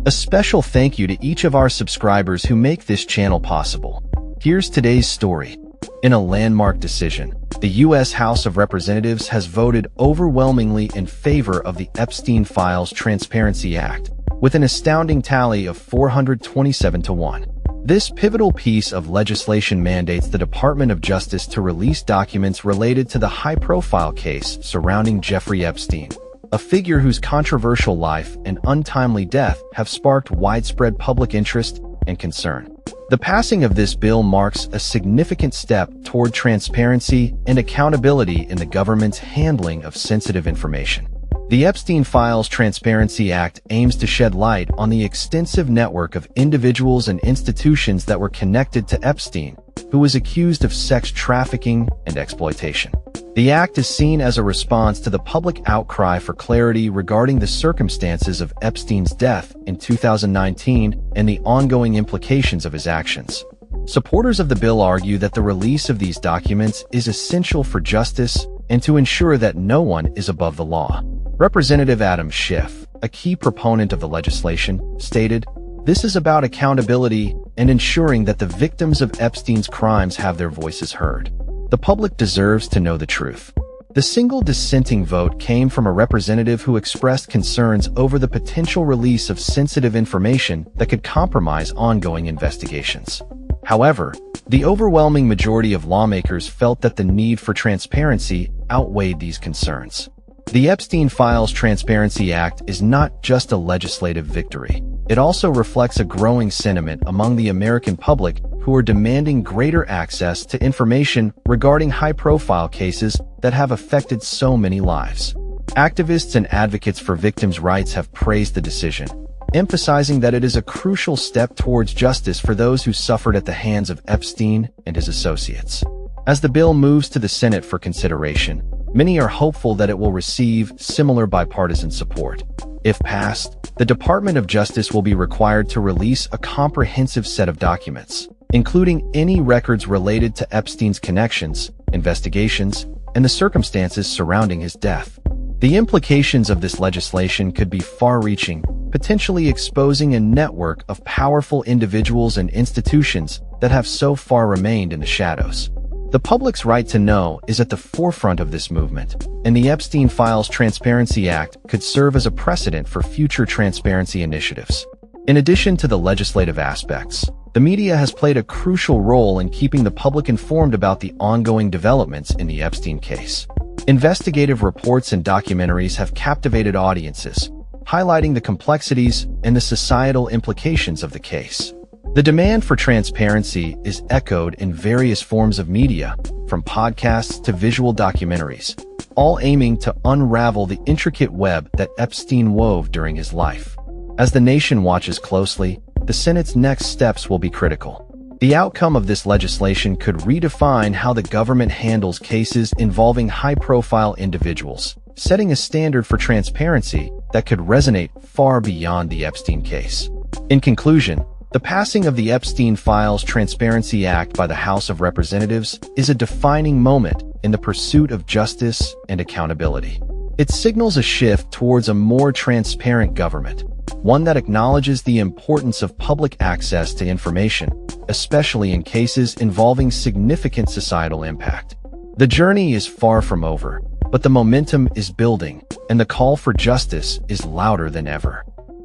A special thank you to each of our subscribers who make this channel possible. Here's today's story. In a landmark decision, the U.S. House of Representatives has voted overwhelmingly in favor of the Epstein Files Transparency Act, with an astounding tally of 427 to 1. This pivotal piece of legislation mandates the Department of Justice to release documents related to the high-profile case surrounding Jeffrey Epstein, a figure whose controversial life and untimely death have sparked widespread public interest and concern. The passing of this bill marks a significant step toward transparency and accountability in the government's handling of sensitive information. The Epstein Files Transparency Act aims to shed light on the extensive network of individuals and institutions that were connected to Epstein, who was accused of sex trafficking and exploitation. The act is seen as a response to the public outcry for clarity regarding the circumstances of Epstein's death in 2019 and the ongoing implications of his actions. Supporters of the bill argue that the release of these documents is essential for justice and to ensure that no one is above the law. Representative Adam Schiff, a key proponent of the legislation, stated, "This is about accountability and ensuring that the victims of Epstein's crimes have their voices heard. The public deserves to know the truth." The single dissenting vote came from a representative who expressed concerns over the potential release of sensitive information that could compromise ongoing investigations. However, the overwhelming majority of lawmakers felt that the need for transparency outweighed these concerns. The Epstein Files Transparency Act is not just a legislative victory. It also reflects a growing sentiment among the American public who are demanding greater access to information regarding high-profile cases that have affected so many lives. Activists and advocates for victims' rights have praised the decision, emphasizing that it is a crucial step towards justice for those who suffered at the hands of Epstein and his associates. As the bill moves to the Senate for consideration, many are hopeful that it will receive similar bipartisan support. If passed, the Department of Justice will be required to release a comprehensive set of documents, including any records related to Epstein's connections, investigations, and the circumstances surrounding his death. The implications of this legislation could be far-reaching, potentially exposing a network of powerful individuals and institutions that have so far remained in the shadows. The public's right to know is at the forefront of this movement, and the Epstein Files Transparency Act could serve as a precedent for future transparency initiatives. In addition to the legislative aspects, the media has played a crucial role in keeping the public informed about the ongoing developments in the Epstein case. Investigative reports and documentaries have captivated audiences, highlighting the complexities and the societal implications of the case. The demand for transparency is echoed in various forms of media, from podcasts to visual documentaries, all aiming to unravel the intricate web that Epstein wove during his life. As the nation watches closely, the Senate's next steps will be critical. The outcome of this legislation could redefine how the government handles cases involving high-profile individuals, setting a standard for transparency that could resonate far beyond the Epstein case. In conclusion, the passing of the Epstein Files Transparency Act by the House of Representatives is a defining moment in the pursuit of justice and accountability. It signals a shift towards a more transparent government, one that acknowledges the importance of public access to information, especially in cases involving significant societal impact. The journey is far from over, but the momentum is building, and the call for justice is louder than ever.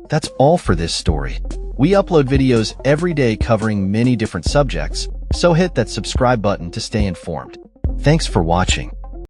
That's all for this story. We upload videos every day covering many different subjects, so hit that subscribe button to stay informed. Thanks for watching.